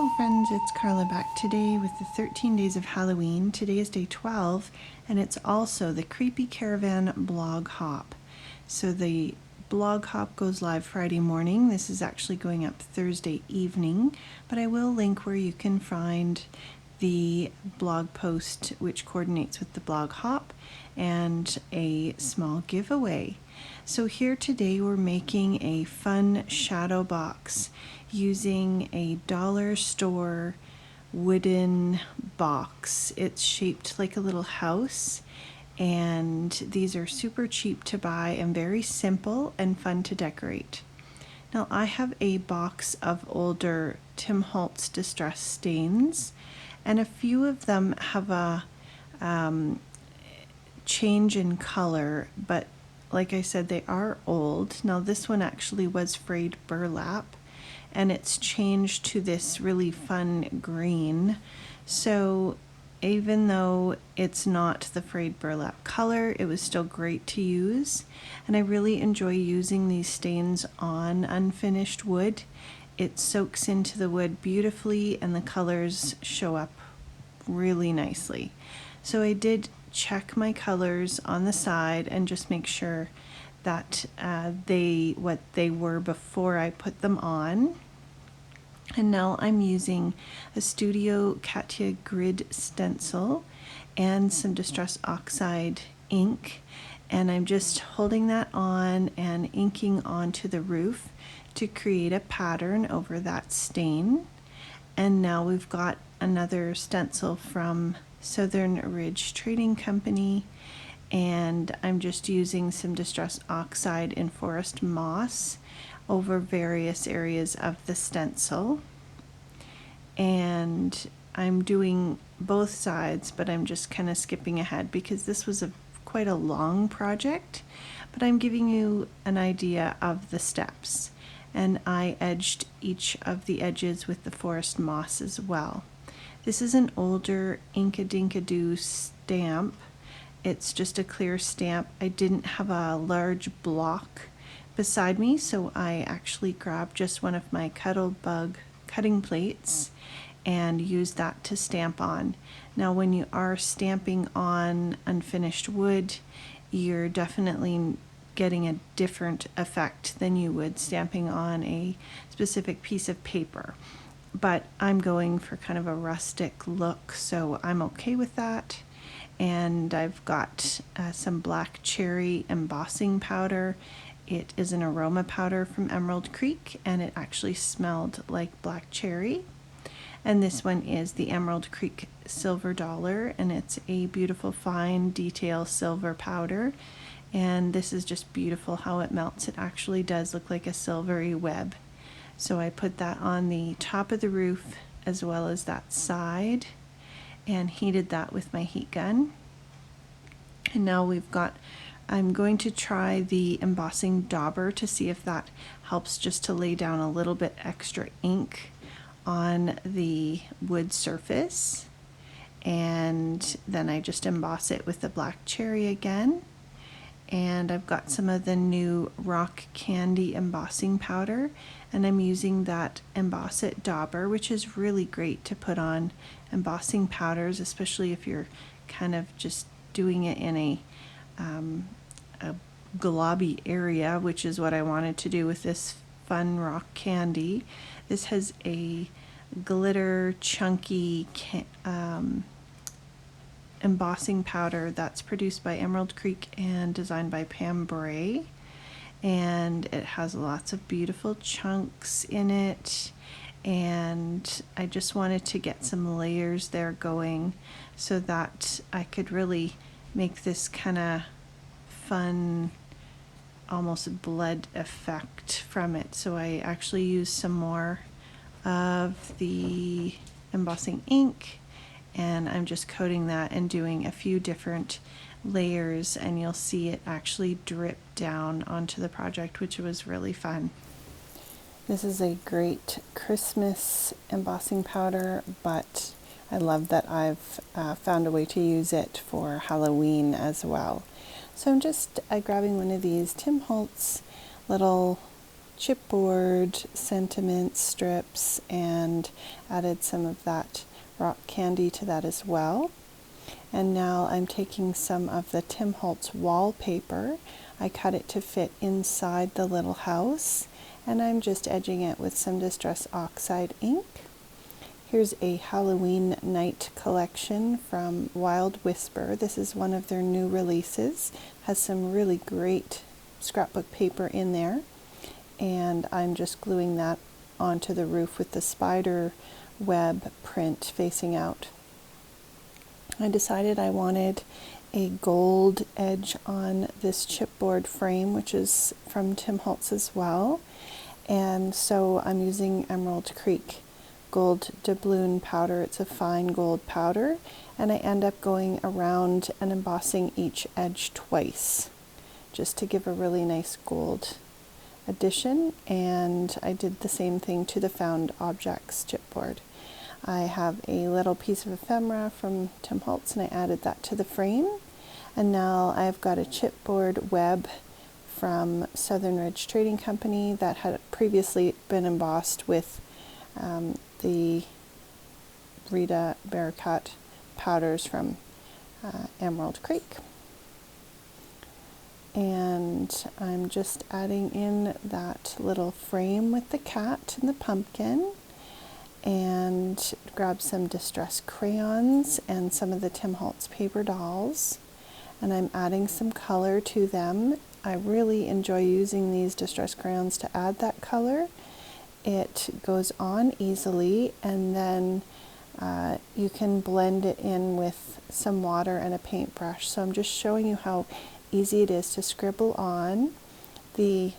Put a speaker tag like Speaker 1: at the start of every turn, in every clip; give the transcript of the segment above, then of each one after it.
Speaker 1: Hello friends, it's Carla back today with the 13 days of Halloween. Today is day 12 and it's also the Creepy Caravan Blog Hop. So the blog hop goes live Friday morning. This is actually going up Thursday evening, but I will link where you can find the blog post which coordinates with the blog hop and a small giveaway. So here today we're making a fun shadow box using a dollar store wooden box. It's shaped like a little house, and these are super cheap to buy and very simple and fun to decorate. Now I have a box of older Tim Holtz distress stains, and a few of them have a change in color, but like I said, they are old. Now this one actually was frayed burlap, and it's changed to this really fun green. So even though it's not the frayed burlap color, it was still great to use. And I really enjoy using these stains on unfinished wood. It soaks into the wood beautifully and the colors show up really nicely. So I did check my colors on the side and just make sure that what they were before I put them on. And now I'm using a Studio Katia grid stencil and some Distress Oxide ink, and I'm just holding that on and inking onto the roof to create a pattern over that stain. And now we've got another stencil from Southern Ridge Trading Company, and I'm just using some Distress Oxide in Forest Moss over various areas of the stencil. And I'm doing both sides, but I'm just kind of skipping ahead because this was quite a long project, but I'm giving you an idea of the steps. And I edged each of the edges with the forest moss as well. This is an older Inkadinkadoo stamp. It's just a clear stamp. I didn't have a large block beside me, so I actually grabbed just one of my Cuttlebug cutting plates and used that to stamp on. Now when you are stamping on unfinished wood, you're definitely getting a different effect than you would stamping on a specific piece of paper. But I'm going for kind of a rustic look, so I'm okay with that. And I've got some black cherry embossing powder. It is an aroma powder from Emerald Creek, and it actually smelled like black cherry. And this one is the Emerald Creek Silver Dollar, and it's a beautiful fine detail silver powder. And this is just beautiful how it melts. It actually does look like a silvery web. So I put that on the top of the roof as well as that side and heated that with my heat gun. And now I'm going to try the embossing dauber to see if that helps just to lay down a little bit extra ink on the wood surface. And then I just emboss it with the black cherry again. And I've got some of the new rock candy embossing powder, and I'm using that Emboss It dauber, which is really great to put on embossing powders, especially if you're kind of just doing it in a globby area, which is what I wanted to do with this fun rock candy. This has a glitter chunky embossing powder that's produced by Emerald Creek and designed by Pam Bray, and it has lots of beautiful chunks in it, and I just wanted to get some layers there going so that I could really make this kind of fun almost blood effect from it. So I actually used some more of the embossing ink, and I'm just coating that and doing a few different layers, and you'll see it actually drip down onto the project, which was really fun. This is a great Christmas embossing powder, but I love that I've found a way to use it for Halloween as well. So I'm just grabbing one of these Tim Holtz little chipboard sentiment strips and added some of that rock candy to that as well. And now I'm taking some of the Tim Holtz wallpaper. I cut it to fit inside the little house, and I'm just edging it with some Distress Oxide ink. Here's a Halloween night collection from Wild Whisper. This is one of their new releases. Has some really great scrapbook paper in there, and I'm just gluing that onto the roof with the spider web print facing out. I decided I wanted a gold edge on this chipboard frame, which is from Tim Holtz as well, and so I'm using Emerald Creek gold doubloon powder. It's a fine gold powder, and I end up going around and embossing each edge twice just to give a really nice gold addition. And I did the same thing to the Found Objects chipboard. I have a little piece of ephemera from Tim Holtz, and I added that to the frame. And now I've got a chipboard web from Southern Ridge Trading Company that had previously been embossed with the Rita Bearcat powders from Emerald Creek. And I'm just adding in that little frame with the cat and the pumpkin, and grab some Distress crayons and some of the Tim Holtz paper dolls, and I'm adding some color to them. I really enjoy using these Distress crayons to add that color. It goes on easily, and then you can blend it in with some water and a paintbrush. So I'm just showing you how easy it is to scribble on. The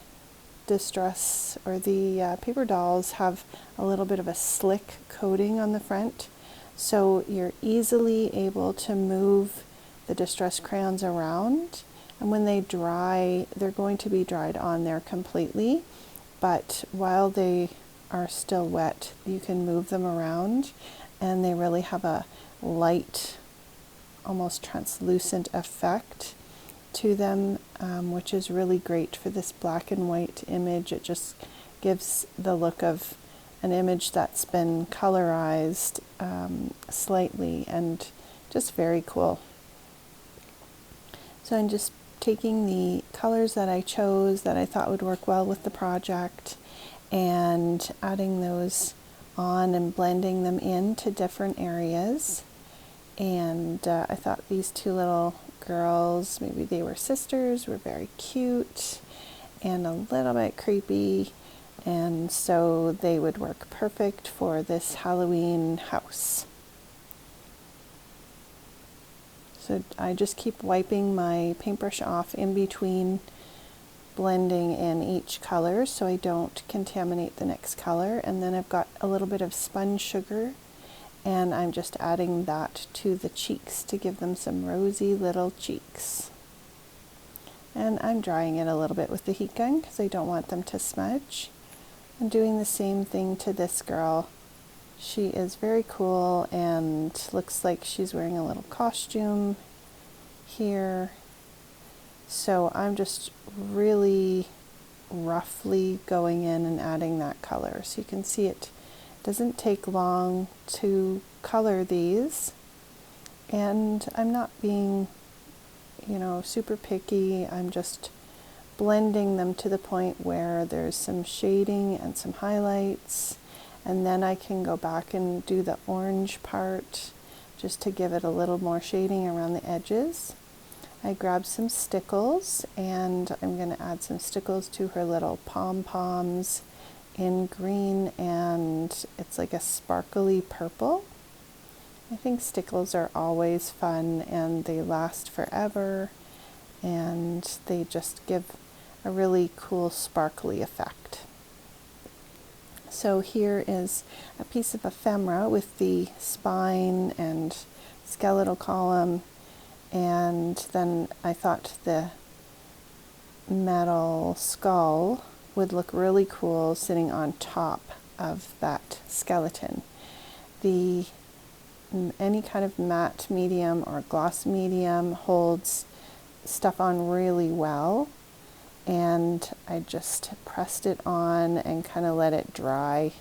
Speaker 1: Distress or the paper dolls have a little bit of a slick coating on the front, so you're easily able to move the Distress crayons around, and when they dry, they're going to be dried on there completely, but while they are still wet, you can move them around, and they really have a light, almost translucent effect to them, which is really great for this black and white image. It just gives the look of an image that's been colorized slightly, and just very cool. So I'm just taking the colors that I chose that I thought would work well with the project and adding those on and blending them into different areas. And I thought these two little girls, maybe they were sisters, were very cute and a little bit creepy, and so they would work perfect for this Halloween house. So I just keep wiping my paintbrush off in between blending in each color so I don't contaminate the next color. And then I've got a little bit of spun sugar, and I'm just adding that to the cheeks to give them some rosy little cheeks. And I'm drying it a little bit with the heat gun because I don't want them to smudge. I'm doing the same thing to this girl. She is very cool and looks like she's wearing a little costume here. So I'm just really roughly going in and adding that color. So you can see it doesn't take long to color these. And I'm not being, super picky. I'm just blending them to the point where there's some shading and some highlights. And then I can go back and do the orange part just to give it a little more shading around the edges. I grabbed some stickles, and I'm going to add some stickles to her little pom-poms in green, and it's like a sparkly purple. I think stickles are always fun, and they last forever, and they just give a really cool sparkly effect. So here is a piece of ephemera with the spine and skeletal column, and then I thought the metal skull would look really cool sitting on top of that skeleton. Any kind of matte medium or gloss medium holds stuff on really well, and I just pressed it on and kind of let it dry,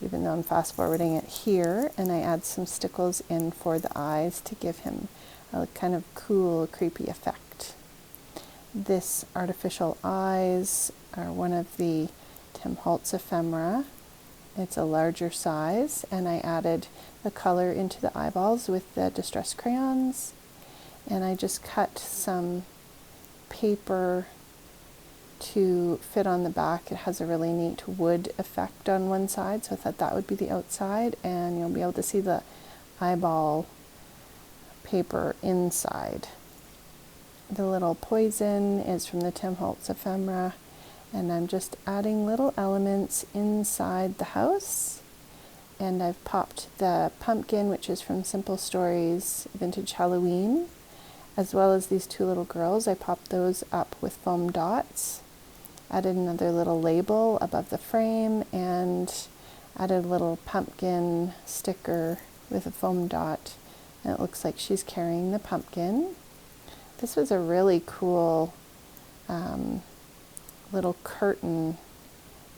Speaker 1: even though I'm fast forwarding it here, and I add some stickles in for the eyes to give him a kind of cool, creepy effect. This artificial eyes are one of the Tim Holtz ephemera. It's a larger size, and I added the color into the eyeballs with the distress crayons, and I just cut some paper to fit on the back. It has a really neat wood effect on one side, so I thought that would be the outside, and you'll be able to see the eyeball paper inside. The little poison is from the Tim Holtz ephemera, and I'm just adding little elements inside the house. And I've popped the pumpkin, which is from Simple Stories Vintage Halloween, as well as these two little girls. I popped those up with foam dots, added another little label above the frame, and added a little pumpkin sticker with a foam dot, and it looks like she's carrying the pumpkin. This was a really cool little curtain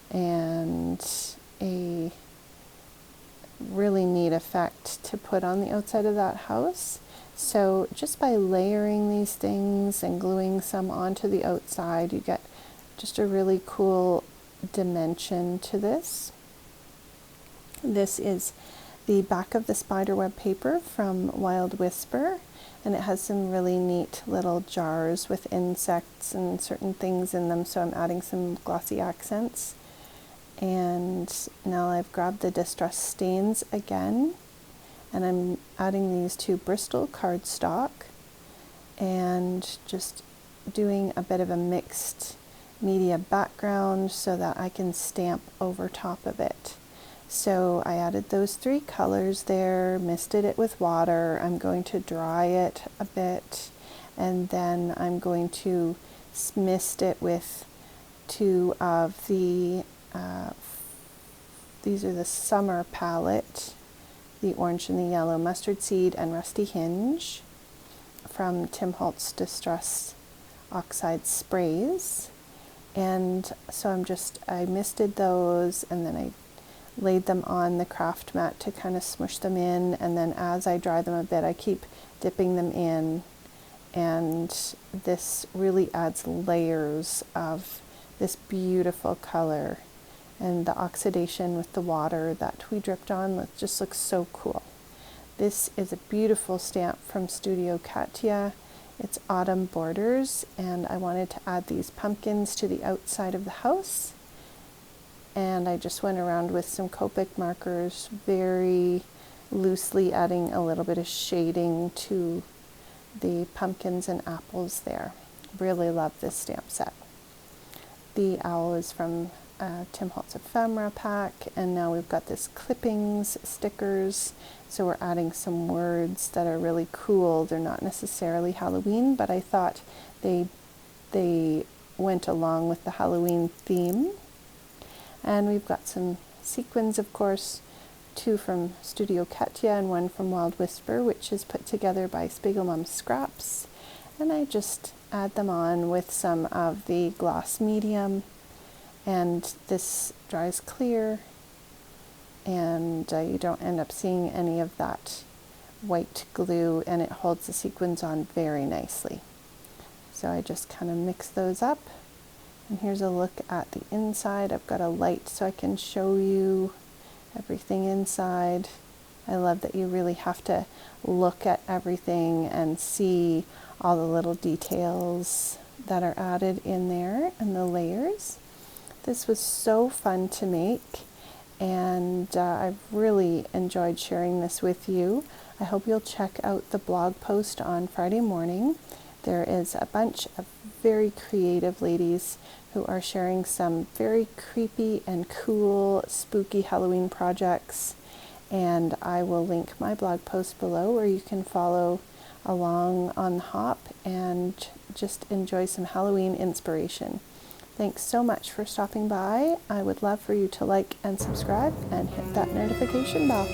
Speaker 1: and a really neat effect to put on the outside of that house. So just by layering these things and gluing some onto the outside, you get just a really cool dimension to this. This is the back of the spiderweb paper from Wild Whisper, and it has some really neat little jars with insects and certain things in them, so I'm adding some glossy accents. And now I've grabbed the distress stains again, and I'm adding these to Bristol cardstock and just doing a bit of a mixed media background so that I can stamp over top of it. So I added those three colors there, misted it with water. I'm going to dry it a bit, and then I'm going to mist it with two of the, these are the summer palette, the orange and the yellow, Mustard Seed and Rusty Hinge from Tim Holtz Distress Oxide Sprays. And so I misted those, and then I laid them on the craft mat to kind of smush them in, and then as I dry them a bit, I keep dipping them in, and this really adds layers of this beautiful color, and the oxidation with the water that we dripped on just looks so cool. This is a beautiful stamp from Studio Katya. It's Autumn Borders, and I wanted to add these pumpkins to the outside of the house. And I just went around with some Copic markers, very loosely adding a little bit of shading to the pumpkins and apples there. Really love this stamp set. The owl is from Tim Holtz ephemera pack, and now we've got this clippings, stickers, so we're adding some words that are really cool. They're not necessarily Halloween, but I thought they went along with the Halloween theme. And we've got some sequins, of course, two from Studio Katya and one from Wild Whisper, which is put together by Spiegelmum Scraps. And I just add them on with some of the gloss medium, and this dries clear, and you don't end up seeing any of that white glue, and it holds the sequins on very nicely. So I just kind of mix those up. And here's a look at the inside. I've got a light so I can show you everything inside. I love that you really have to look at everything and see all the little details that are added in there and the layers. This was so fun to make, and I've really enjoyed sharing this with you. I hope you'll check out the blog post on Friday morning. There is a bunch of very creative ladies who are sharing some very creepy and cool, spooky Halloween projects. And I will link my blog post below where you can follow along on the hop and just enjoy some Halloween inspiration. Thanks so much for stopping by. I would love for you to like and subscribe and hit that notification bell.